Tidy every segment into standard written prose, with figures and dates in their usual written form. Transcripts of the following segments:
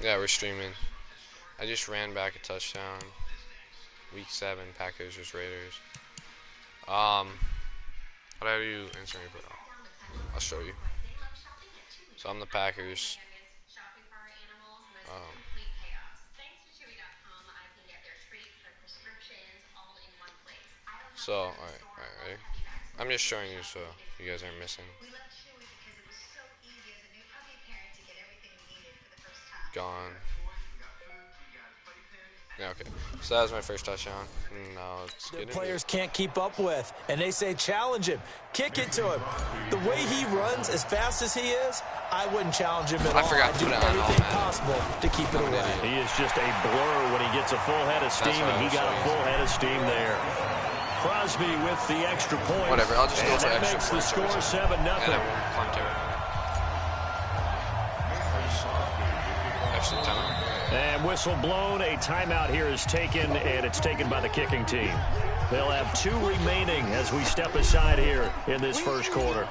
Yeah, we're streaming. I just ran back a touchdown. Week 7, Packers vs. Raiders. How do I do instant replay? I'll show you. So I'm the Packers. Um, alright, ready? I'm just showing you so you guys aren't missing. Gone. Yeah, okay. So that was my first touchdown. Now it's The getting players can't keep up with, and they say challenge him, kick it to him. The way he runs, as fast as he is, I wouldn't challenge him at all. I forgot to I'd do put it on everything all, possible to keep it away. He is just a blur when he gets a full head of steam, and he got a full head of steam there. Crosby with the extra point. Whatever, I'll just go for that extra makes the score 7-0. And I won't punt it. Extra time. And whistle blown. A timeout here is taken, and it's taken by the kicking team. They'll have 2 remaining as we step aside here in this first quarter.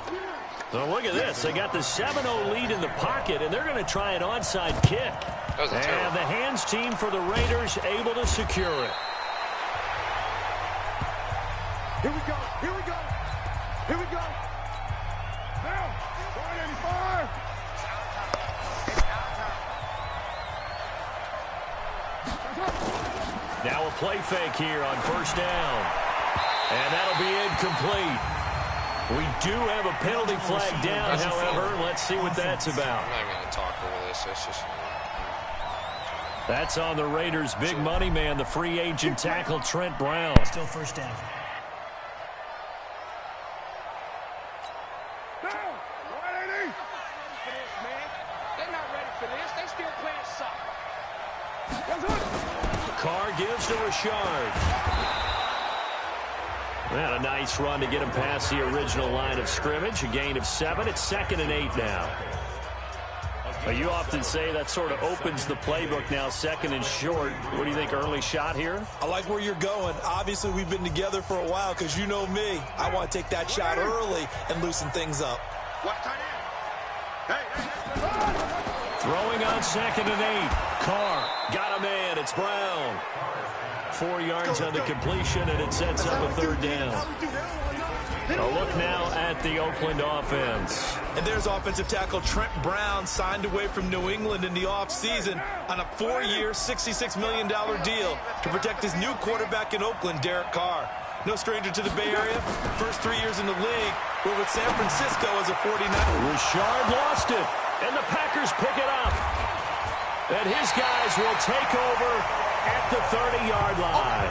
So look at this. They got the 7-0 lead in the pocket, and they're going to try an onside kick. And the hands team for the Raiders able to secure it. Here we go. Here we go. Here we go. Now, 185. Now a play fake here on first down. And that'll be incomplete. We do have a penalty flag down, however. Let's see what that's about. I'm not even going to talk over this. It's just... That's on the Raiders' big money man, the free agent tackle, Trent Brown. Still first down. Carr gives to Richard. And a nice run to get him past the original line of scrimmage. A gain of 7. It's 2nd and 8 now. Well, you often say that sort of opens the playbook now, 2nd and short. What do you think, early shot here? I like where you're going. Obviously, we've been together for a while because you know me. I want to take that shot early and loosen things up. Throwing on 2nd and 8. Carr got a man. It's Brown. 4 yards on the completion, and it sets up a 3rd down. A look now at the Oakland offense. And there's offensive tackle Trent Brown, signed away from New England in the offseason on a 4-year, $66 million deal to protect his new quarterback in Oakland, Derek Carr. No stranger to the Bay Area. First 3 years in the league were with San Francisco as a 49er. Richard lost it, and the Packers pick it up. And his guys will take over at the 30-yard line.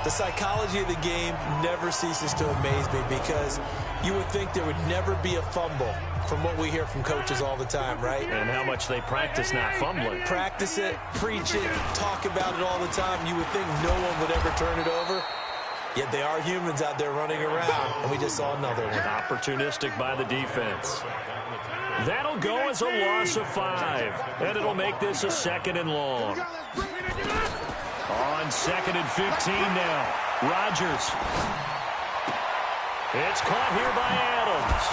The psychology of the game never ceases to amaze me because you would think there would never be a fumble from what we hear from coaches all the time, right? And how much they practice not fumbling. Practice it, preach it, talk about it all the time. You would think no one would ever turn it over. Yet they are humans out there running around, and we just saw another one. Opportunistic by the defense. That'll go as a loss of 5, and it'll make this a 2nd and long. On 2nd and 15 now. Rodgers. It's caught here by Adams.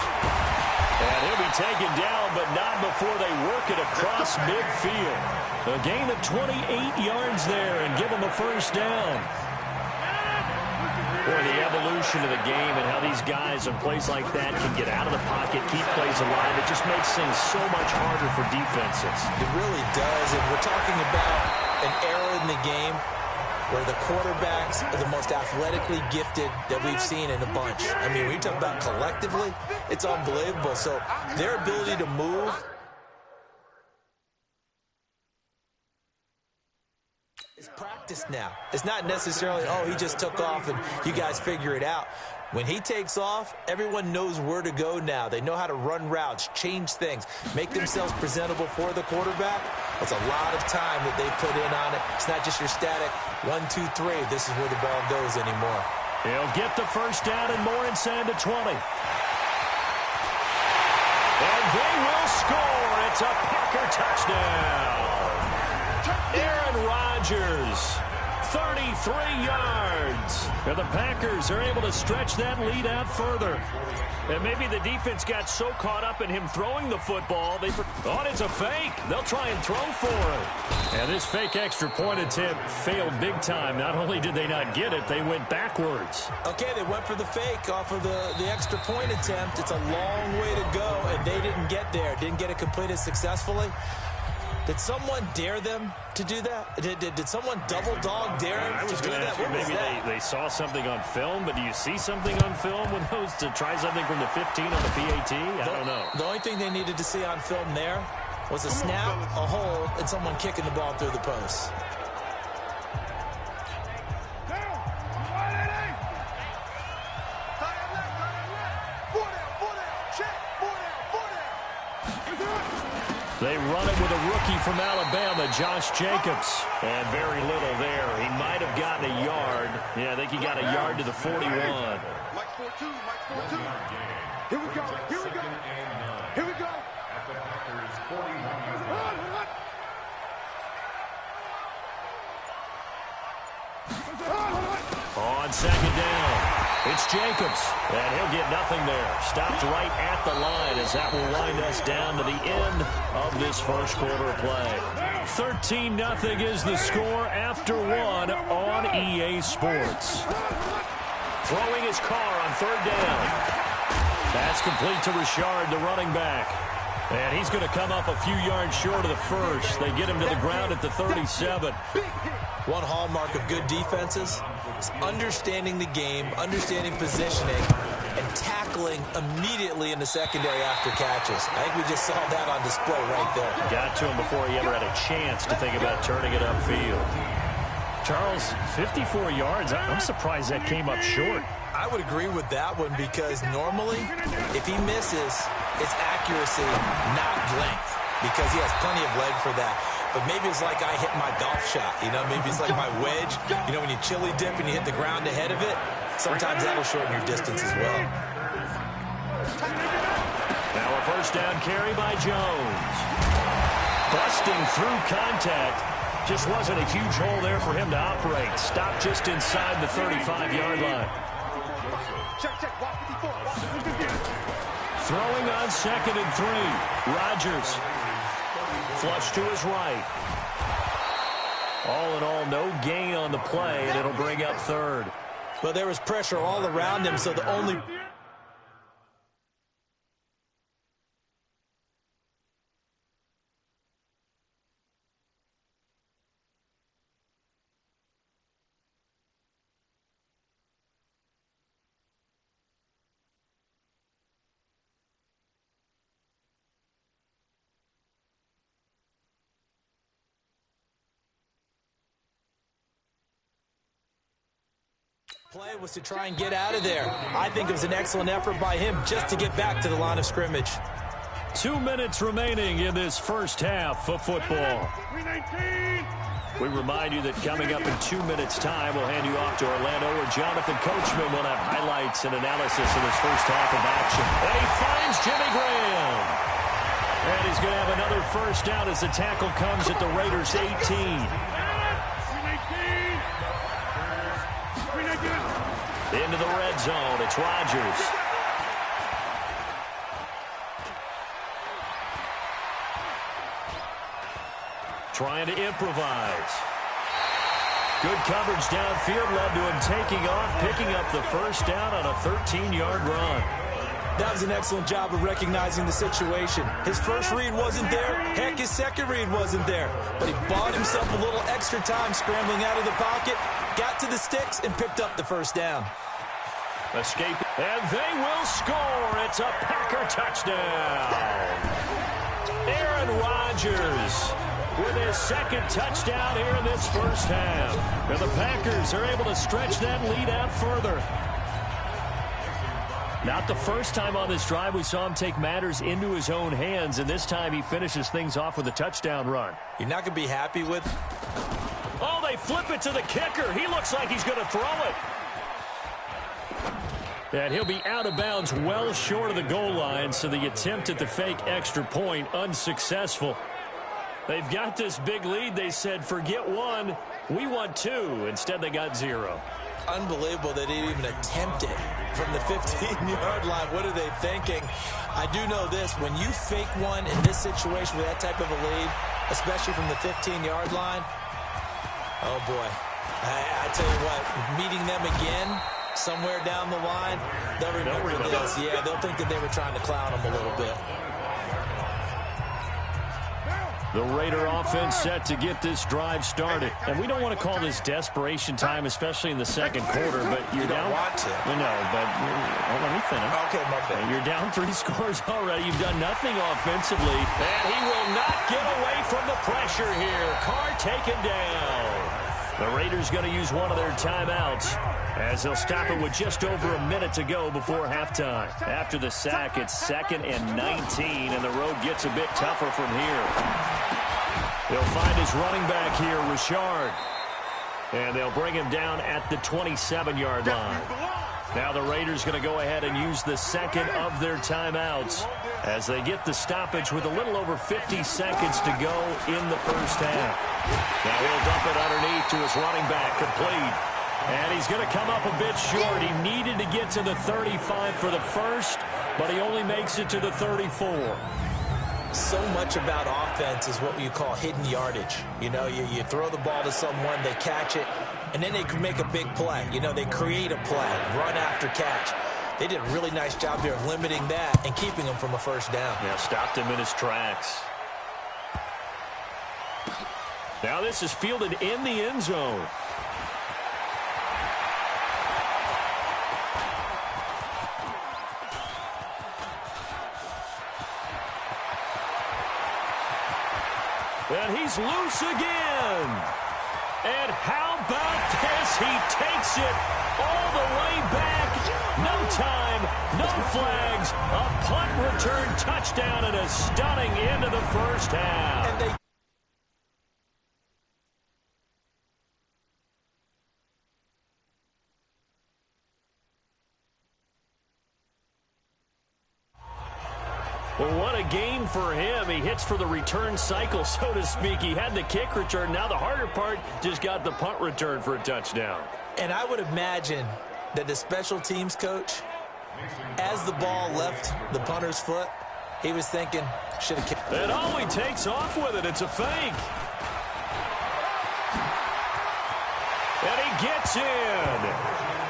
And he'll be taken down, but not before they work it across midfield. A gain of 28 yards there and give them a 1st down. Boy, the evolution of the game and how these guys in plays like that can get out of the pocket, keep plays alive, it just makes things so much harder for defenses. It really does, and we're talking about an era in the game where the quarterbacks are the most athletically gifted that we've seen in a bunch. I mean, when you talk about collectively, it's unbelievable. So their ability to move is practiced now. It's not necessarily, oh, he just took off and you guys figure it out. When he takes off, everyone knows where to go now. They know how to run routes, change things, make themselves presentable for the quarterback. That's a lot of time that they put in on it. It's not just your static 1, 2, 3. This is where the ball goes anymore. He'll get the 1st down and more inside the 20. And they will score. It's a Packer touchdown. Aaron Rodgers, 33 yards. And the Packers are able to stretch that lead out further. And maybe the defense got so caught up in him throwing the football, they thought it's a fake. They'll try and throw for it. And this fake extra point attempt failed big time. Not only did they not get it, they went backwards. Okay, they went for the fake off of the extra point attempt. It's a long way to go, and they didn't get there. Didn't get it completed successfully. Did someone dare them to do that? Did someone double dog dare them to do that? What maybe they saw something on film, but do you see something on film with those to try something from the 15 on the PAT? I don't know. The only thing they needed to see on film there was a snap, a hole, and someone kicking the ball through the post. They run it with a rookie from Alabama, Josh Jacobs. And very little there. He might have gotten a yard. Yeah, I think he got a yard to the 41. Mike 4-2, Mike 4-2. Here we go, here we go. Here we go. At the Packers 41. On second down, it's Jacobs, and he'll get nothing there. Stopped right at the line as that will wind us down to the end of this first quarter of play. 13-0 is the score after one on EA Sports. Throwing his car on third down. That's complete to Richard, the running back. And he's going to come up a few yards short of the first. They get him to the ground at the 37. One hallmark of good defenses is understanding the game, understanding positioning, and tackling immediately in the secondary after catches. I think we just saw that on display right there. Got to him before he ever had a chance to think about turning it upfield. Charles, 54 yards. I'm surprised that came up short. I would agree with that one because normally, if he misses, it's accuracy, not length, because he has plenty of leg for that. But maybe it's like I hit my golf shot, you know? Maybe it's like my wedge. You know, when you chili dip and you hit the ground ahead of it, sometimes that'll shorten your distance as well. Now a first down carry by Jones. Busting through contact. Just wasn't a huge hole there for him to operate. Stopped just inside the 35-yard line. Throwing on second and 3. Rodgers. Flush to his right. All in all, no gain on the play, and it'll bring up third. Well, there was pressure all around him, so the only... play was to try and get out of there. I think it was an excellent effort by him just to get back to the line of scrimmage. 2 minutes remaining in this first half of football. We remind you that coming up in 2 minutes' time, we'll hand you off to Orlando, where Jonathan Coachman will have highlights and analysis of this first half of action. And he finds Jimmy Graham. And he's going to have another first down as the tackle comes at the Raiders' 18. Into the red zone, it's Rodgers. Trying to improvise. Good coverage downfield led to him taking off, picking up the first down on a 13-yard run. That was an excellent job of recognizing the situation. His first read wasn't there. Heck, his second read wasn't there. But he bought himself a little extra time scrambling out of the pocket, got to the sticks, and picked up the first down. Escape, and they will score. It's a Packer touchdown. Aaron Rodgers with his second touchdown here in this first half. And the Packers are able to stretch that lead out further. Not the first time on this drive we saw him take matters into his own hands, and this time he finishes things off with a touchdown run. You're not going to be happy with... Oh, they flip it to the kicker. He looks like he's going to throw it. And he'll be out of bounds well short of the goal line, so the attempt at the fake extra point unsuccessful. They've got this big lead. They said, forget one, we want two. Instead, they got 0. Unbelievable they didn't even attempt it from the 15-yard line. What are they thinking? I do know this. When you fake one in this situation with that type of a lead, especially from the 15-yard line, oh, boy. I tell you what, meeting them again somewhere down the line, they'll remember this. Yeah, they'll think that they were trying to clown them a little bit. The Raider offense set to get this drive started. And we don't want to call this desperation time, especially in the second quarter, but you're down. You don't want to. No, but let me finish. Okay, my bad. You're down 3 scores already. You've done nothing offensively. And he will not get away from the pressure here. Carr taken down. The Raiders going to use one of their timeouts as they'll stop it with just over a minute to go before halftime. After the sack, it's 2nd and 19, and the road gets a bit tougher from here. They'll find his running back here, Richard. And they'll bring him down at the 27-yard line. Now the Raiders going to go ahead and use the second of their timeouts as they get the stoppage with a little over 50 seconds to go in the first half. Now he'll dump it underneath to his running back, complete. And he's going to come up a bit short. He needed to get to the 35 for the first, but he only makes it to the 34. So much about offense is what you call hidden yardage. You know, you throw the ball to someone, they catch it, and then they can make a big play. You know, they create a play, run after catch. They did a really nice job there of limiting that and keeping him from a first down. Yeah, stopped him in his tracks. Now this is fielded in the end zone. And he's loose again. And how about this? He takes it all the way back. No time, no flags. A punt return touchdown and a stunning end of the first half. And they Well, what a game for him. He hits for the return cycle, so to speak. He had the kick return. Now the harder part, just got the punt return for a touchdown. And I would imagine that the special teams coach, as the ball left the punter's foot, he was thinking, should have kicked. And oh, he takes off with it. It's a fake. And he gets in.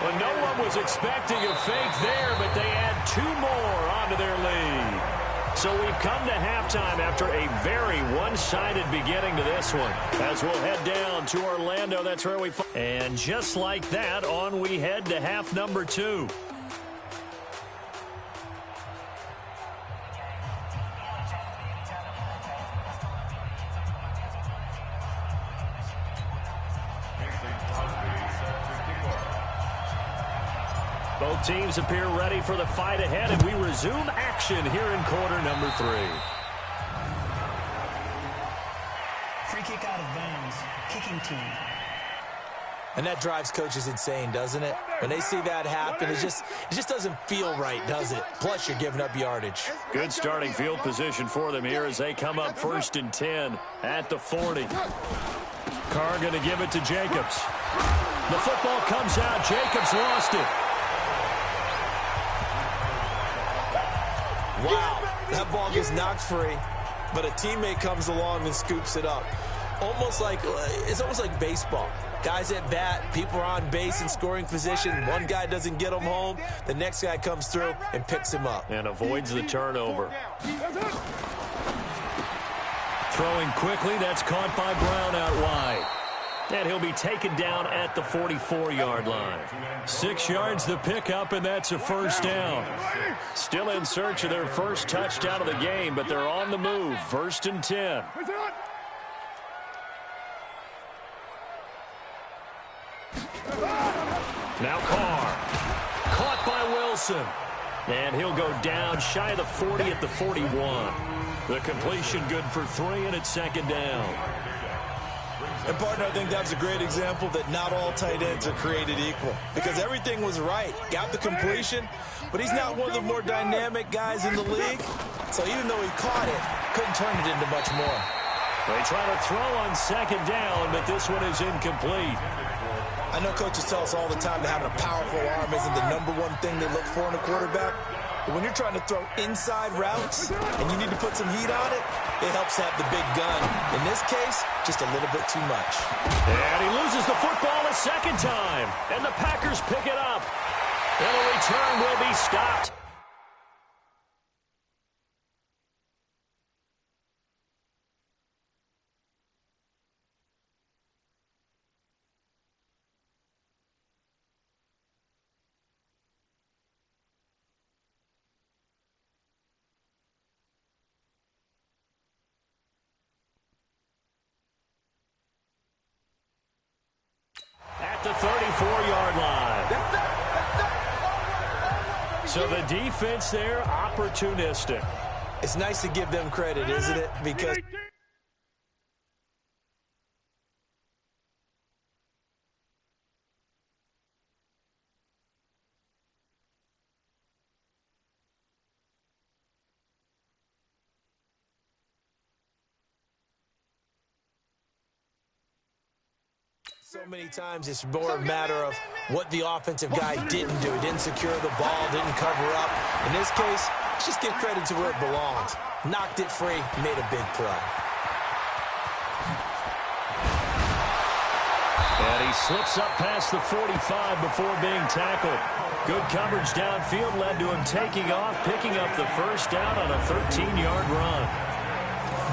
Well, no one was expecting a fake there, but they add 2 more onto their lead. So we've come to halftime after a very one-sided beginning to this one. As we'll head down to Orlando, that's where we... And just like that, on we head to half number 2. Both teams appear ready for the fight ahead, and we resume action here in quarter number 3. Free kick out of bounds. Kicking team. And that drives coaches insane, doesn't it? When they see that happen, it just doesn't feel right, does it? Plus, you're giving up yardage. Good starting field position for them here as they come up 1st and 10 at the 40. Carr going to give it to Jacobs. The football comes out. Jacobs lost it. Wow, that ball gets knocked free, but a teammate comes along and scoops it up. It's almost like baseball. Guys at bat, people are on base in scoring position. One guy doesn't get him home. The next guy comes through and picks him up. And avoids the turnover. Throwing quickly, that's caught by Brown out wide. And he'll be taken down at the 44-yard line. 6 yards the pickup, and that's a first down. Still in search of their first touchdown of the game, but they're on the move. 1st and 10. Now Carr. Caught by Wilson. And he'll go down shy of the 40 at the 41. The completion good for 3, and it's 2nd down. And, partner, I think that's a great example that not all tight ends are created equal. Because everything was right. Got the completion, but he's not one of the more dynamic guys in the league. So even though he caught it, couldn't turn it into much more. They try to throw on second down, but this one is incomplete. I know coaches tell us all the time that having a powerful arm isn't the #1 thing they look for in a quarterback. But when you're trying to throw inside routes and you need to put some heat on it, it helps have the big gun. In this case, just a little bit too much. And he loses the football a second time. And the Packers pick it up. And the return will be stopped. At the 34-yard line. So the defense there, opportunistic. It's nice to give them credit, isn't it? Because so many times it's more a matter of what the offensive guy didn't do. Didn't secure the ball, didn't cover up. In this case, let's just give credit to where it belongs. Knocked it free, made a big play. And he slips up past the 45 before being tackled. Good coverage downfield led to him taking off, picking up the first down on a 13-yard run.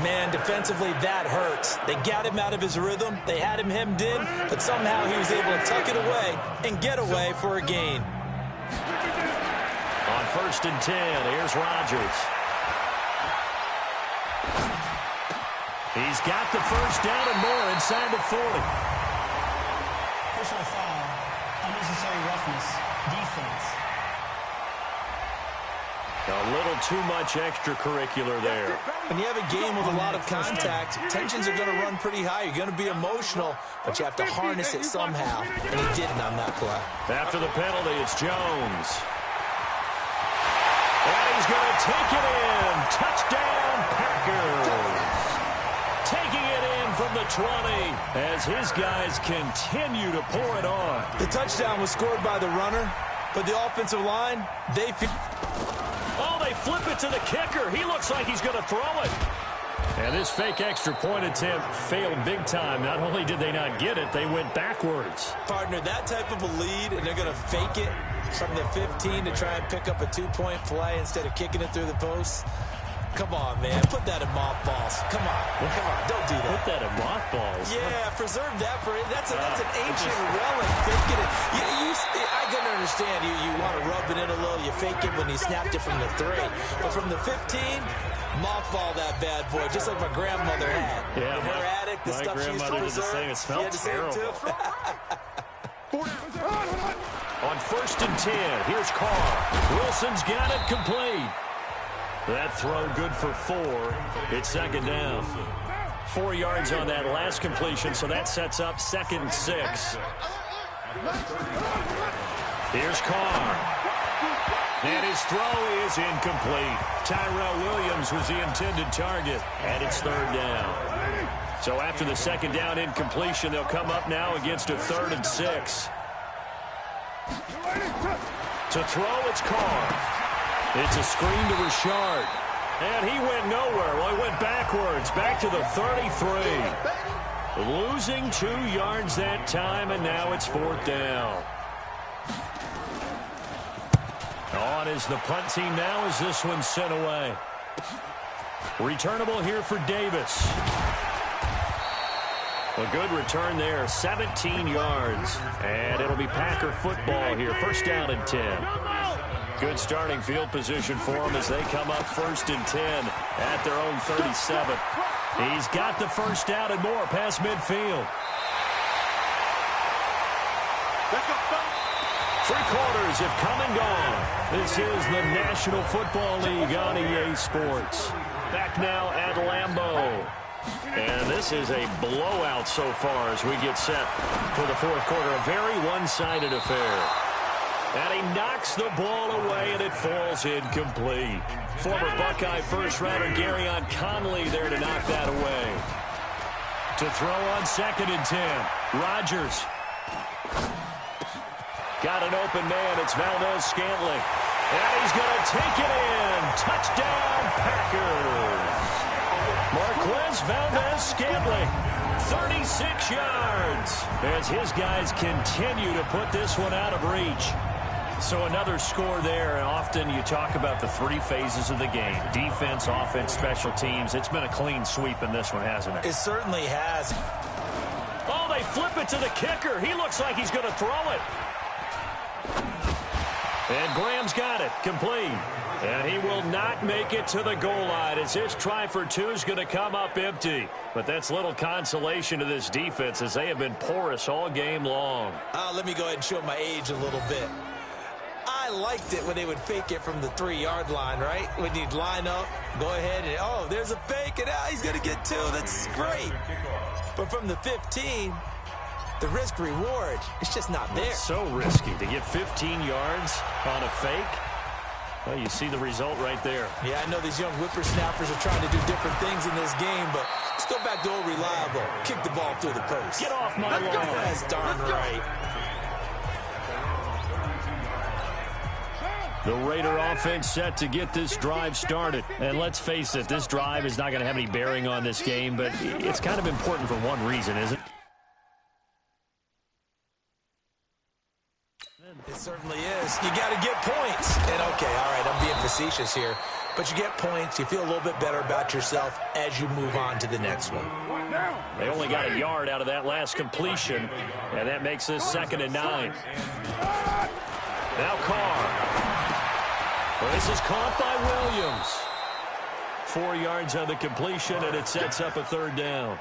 Man, defensively, that hurts. They got him out of his rhythm. They had him hemmed in, but somehow he was able to tuck it away and get away for a gain. On 1st and 10, here's Rodgers. He's got the first down and more inside the 40. Personal foul, unnecessary roughness, defense. A little too much extracurricular there. When you have a game with a lot of contact, tensions are going to run pretty high. You're going to be emotional, but you have to harness it somehow, and he didn't on that play. After the penalty, it's Jones. And he's going to take it in. Touchdown, Packers. Taking it in from the 20 as his guys continue to pour it on. The touchdown was scored by the runner, but the offensive line, they flip it to the kicker. He looks like he's going to throw it. And this fake extra point attempt failed big time. Not only did they not get it, they went backwards. Partner, that type of a lead, and they're going to fake it from the 15 to try and pick up a 2-point play instead of kicking it through the post. Come on, man. Put that in mothballs. Come on. Come on. Don't do that. Put that in mothballs. Yeah, preserve that for it. That's an ancient relic. Faking it. I can understand you want to rub it in a little. You fake it when you snapped it from the 3. But from the 15, mothball that bad boy, just like my grandmother had. Yeah, in her attic, the stuff she used to preserve. It smelled terrible. On 1st and 10, here's Carr. Wilson's got it complete. That throw good for 4. It's second down. 4 yards on that last completion, so that sets up 2nd and 6. Here's Carr. And his throw is incomplete. Tyrell Williams was the intended target, and it's 3rd down. So after the 2nd down incompletion, they'll come up now against a 3rd and 6. To throw, it's Carr. It's a screen to Richard. And he went nowhere. Well, he went backwards, back to the 33. Losing 2 yards that time, and now it's 4th down. On is the punt team now as this one's sent away. Returnable here for Davis. A good return there, 17 yards. And it'll be Packer football here. 1st down and 10. Good starting field position for them as they come up 1st and 10 at their own 37. He's got the first down and more past midfield. 3 quarters have come and gone. This is the National Football League on EA Sports. Back now at Lambeau. And this is a blowout so far as we get set for the 4th quarter. A very one-sided affair. And he knocks the ball away, and it falls incomplete. Former Buckeye first-rounder Garyon Conley there to knock that away. To throw on 2nd and 10. Rodgers. Got an open man. It's Valdez-Scantling. And he's going to take it in. Touchdown, Packers. Marquez Valdez-Scantling, 36 yards, as his guys continue to put this one out of reach. So another score there, and often you talk about the 3 phases of the game. Defense, offense, special teams. It's been a clean sweep in this one, hasn't it? It certainly has. Oh, they flip it to the kicker. He looks like he's going to throw it. And Graham's got it, complete. And he will not make it to the goal line as his try for 2 is going to come up empty. But that's little consolation to this defense as they have been porous all game long. Let me go ahead and show my age a little bit. I liked it when they would fake it from the 3-yard line, right? When you'd line up, go ahead and, oh, there's a fake, and he's going to get 2. That's great. But from the 15, the risk-reward, it's just not there. It's so risky to get 15 yards on a fake. Well, you see the result right there. Yeah, I know these young whippersnappers are trying to do different things in this game, but let's go back to old reliable. Kick the ball through the post. Get off my lawn. That's darn right. The Raider offense set to get this drive started. And let's face it, this drive is not going to have any bearing on this game, but it's kind of important for one reason, isn't it? It certainly is. You got to get points. And, okay, all right, I'm being facetious here. But you get points. You feel a little bit better about yourself as you move on to the next one. They only got a yard out of that last completion, and that makes this 2nd and 9. Now Carr. Well, this is caught by Williams. 4 yards on the completion, and it sets up a 3rd down.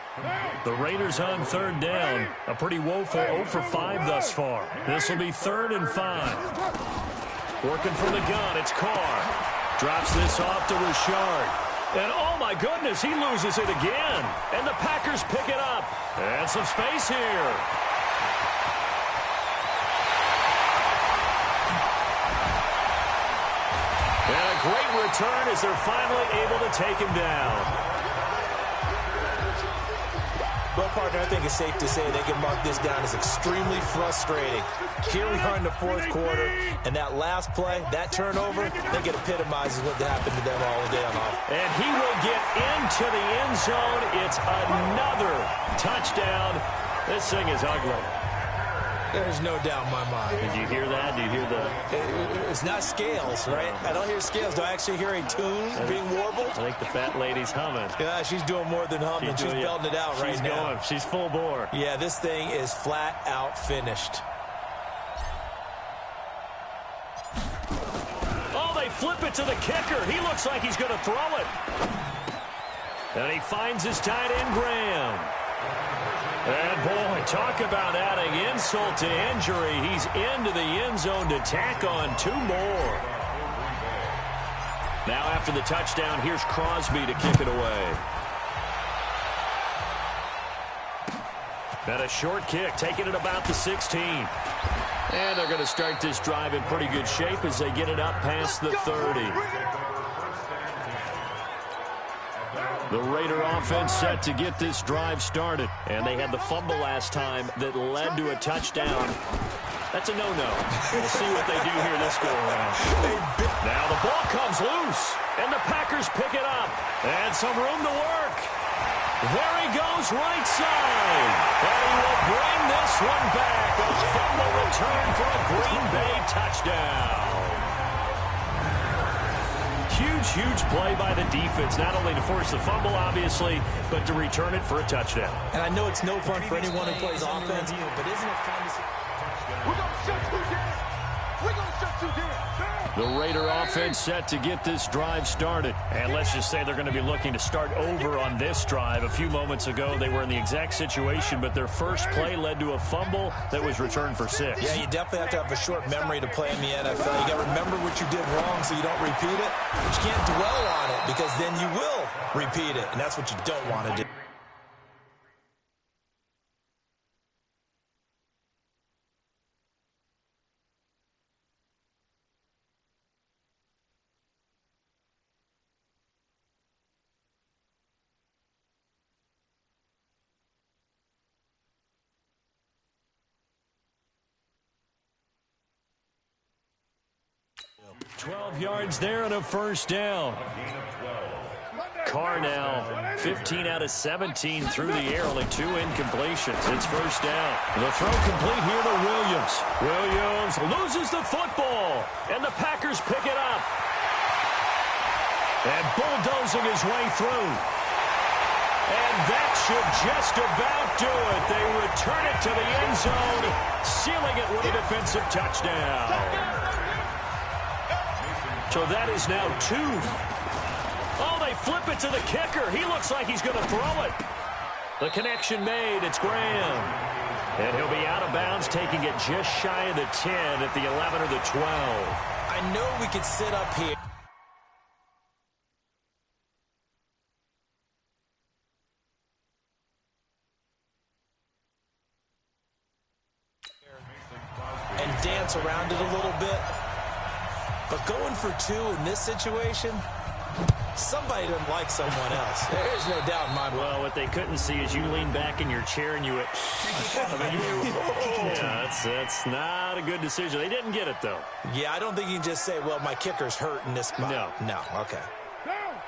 The Raiders on 3rd down. A pretty woeful 0 for 5 thus far. This will be 3rd and 5. Working from the gun, it's Carr. Drops this off to Richard. And, oh, my goodness, he loses it again. And the Packers pick it up. And some space here. And a great return as they're finally able to take him down. Well, partner, I think it's safe to say they can mark this down as extremely frustrating. Here we are in the 4th quarter, and that last play, that turnover, I think it epitomizes what happened to them all day on offense. And he will get into the end zone. It's another touchdown. This thing is ugly. There's no doubt in my mind. Did you hear that? Did you hear the... It's not scales, right? I don't hear scales. Do I actually hear a tune being warbled? I think the fat lady's humming. Yeah, she's doing more than humming. She's belting it out right now. She's full bore. Yeah, this thing is flat out finished. Oh, they flip it to the kicker. He looks like he's going to throw it. And he finds his tight end, Graham. And, boy, talk about adding insult to injury. He's into the end zone to tack on 2 more. Now after the touchdown, here's Crosby to kick it away. And a short kick, taking it about the 16. And they're going to start this drive in pretty good shape as they get it up past the 30. The Raider offense set to get this drive started. And they had the fumble last time that led to a touchdown. That's a no-no. We'll see what they do here this go-around. Now the ball comes loose, and the Packers pick it up. And some room to work. There he goes, right side. And he will bring this one back. A fumble return for a Green Bay touchdown. Huge play by the defense, not only to force the fumble, obviously, but to return it for a touchdown. And I know it's no fun for anyone who plays offense, but isn't it fun to see? We're going to shut you down. We're going to shut you down. The Raider offense set to get this drive started. And let's just say they're going to be looking to start over on this drive. A few moments ago, they were in the exact situation, but their first play led to a fumble that was returned for 6. Yeah, you definitely have to have a short memory to play in the NFL. You got to remember what you did wrong so you don't repeat it. But you can't dwell on it because then you will repeat it, and that's what you don't want to do. 12 yards there and a first down. Carr now 15 out of 17 through the air, only 2 incompletions. It's first down. The throw complete here to Williams. Williams loses the football, and the Packers pick it up. And bulldozing his way through. And that should just about do it. They return it to the end zone, sealing it with a defensive touchdown. So that is now 2. Oh, they flip it to the kicker. He looks like he's going to throw it. The connection made. It's Graham. And he'll be out of bounds, taking it just shy of the 10 at the 11 or the 12. I know we could sit up here. And dance around it a little bit. But going for 2 in this situation, somebody doesn't like someone else. There's no doubt in my mind. Well, what they couldn't see is you lean back in your chair and you went, yeah, that's not a good decision. They didn't get it, though. Yeah, I don't think you can just say, well, my kicker's hurt in this spot. No, okay.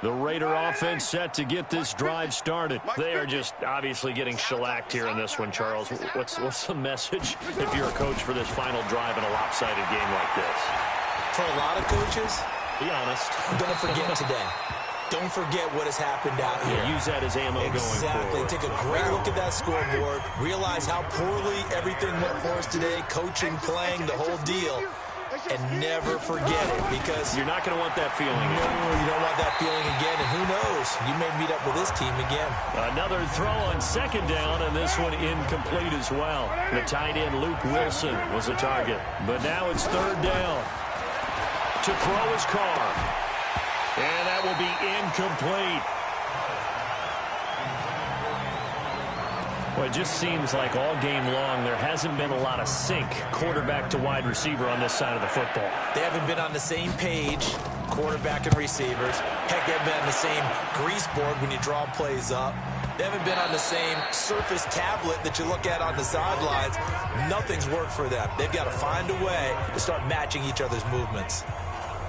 The Raider offense set to get this drive started. They are just obviously getting shellacked here in this one, Charles. What's the message if you're a coach for this final drive in a lopsided game like this? For a lot of coaches, be honest. Don't forget today. Don't forget what has happened out here. Yeah, use that as ammo going forward. Take a great look at that scoreboard. Realize how poorly everything went for us today. Coaching, playing, the whole deal. And never forget it, because you're not going to want that feeling again. No, you don't want that feeling again. And who knows? You may meet up with this team again. Another throw on second down, and this one incomplete as well. The tight end, Luke Wilson, was a target. But now it's third down. To throw his Carr. And that will be incomplete. Well, it just seems like all game long there hasn't been a lot of sync quarterback to wide receiver on this side of the football. They haven't been on the same page, quarterback and receivers. Heck, they haven't been on the same grease board when you draw plays up. They haven't been on the same Surface tablet that you look at on the sidelines. Nothing's worked for them. They've got to find a way to start matching each other's movements.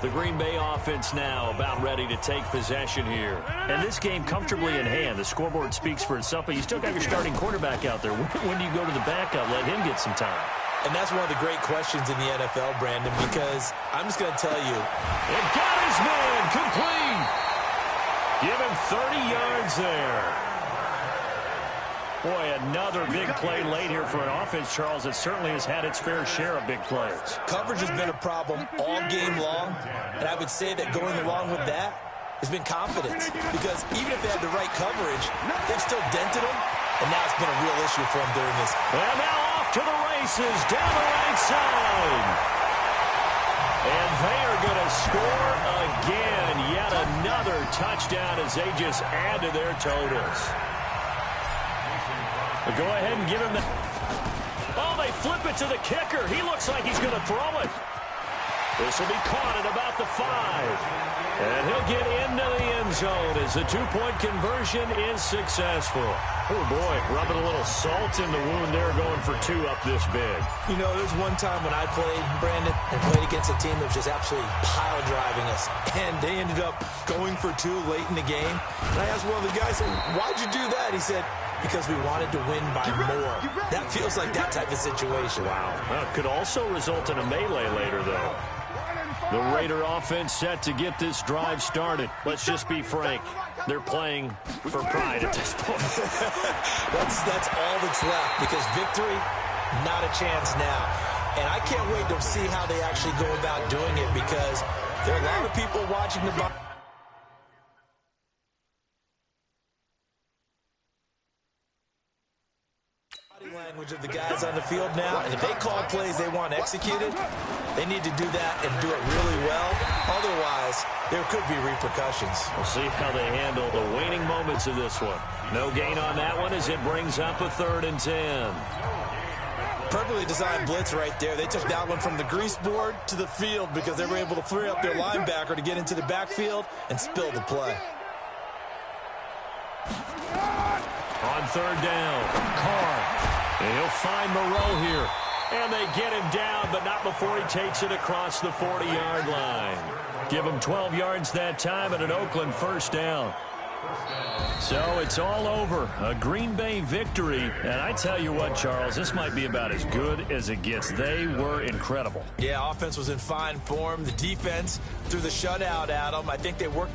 The Green Bay offense now about ready to take possession here. And this game comfortably in hand. The scoreboard speaks for itself, but you still got your starting quarterback out there. When do you go to the backup? Let him get some time. And that's one of the great questions in the NFL, Brandon, because I'm just going to tell you. It got his man complete. Give him 30 yards there. Boy, another big play late here for an offense, Charles, that certainly has had its fair share of big plays. Coverage has been a problem all game long, and I would say that going along with that has been confidence, because even if they had the right coverage, they've still dented them, and now it's been a real issue for them during this. And now off to the races down the right side. And they are going to score again. Yet another touchdown as they just add to their totals. But go ahead and give him that. Oh, they flip it to the kicker. He looks like he's going to throw it. This will be caught at about the 5. And he'll get into the end zone as the 2-point conversion is successful. Oh, boy, rubbing a little salt in the wound there, going for 2 up this big. You know, there's one time when I played, Brandon, and played against a team that was just absolutely pile driving us. And they ended up going for 2 late in the game. And I asked one of the guys, why'd you do that? He said, because we wanted to win by more. That feels like that type of situation. Wow. Could also result in a melee later, though. The Raider offense set to get this drive started. Let's just be frank. They're playing for pride at this point. That's all that's left, because victory, not a chance now. And I can't wait to see how they actually go about doing it, because there are a lot of people watching the body language of the guys on the field now, and if they call plays they want executed, they need to do that and do it really well. Otherwise, there could be repercussions. We'll see how they handle the waning moments of this one. No gain on that one as it brings up a 3rd and 10. Perfectly designed blitz right there. They took that one from the grease board to the field because they were able to free up their linebacker to get into the backfield and spill the play. On 3rd down, Carr. And he'll find Moreau here. And they get him down, but not before he takes it across the 40-yard line. Give him 12 yards that time and an Oakland first down. So it's all over. A Green Bay victory. And I tell you what, Charles, this might be about as good as it gets. They were incredible. Yeah, offense was in fine form. The defense threw the shutout at them. I think they worked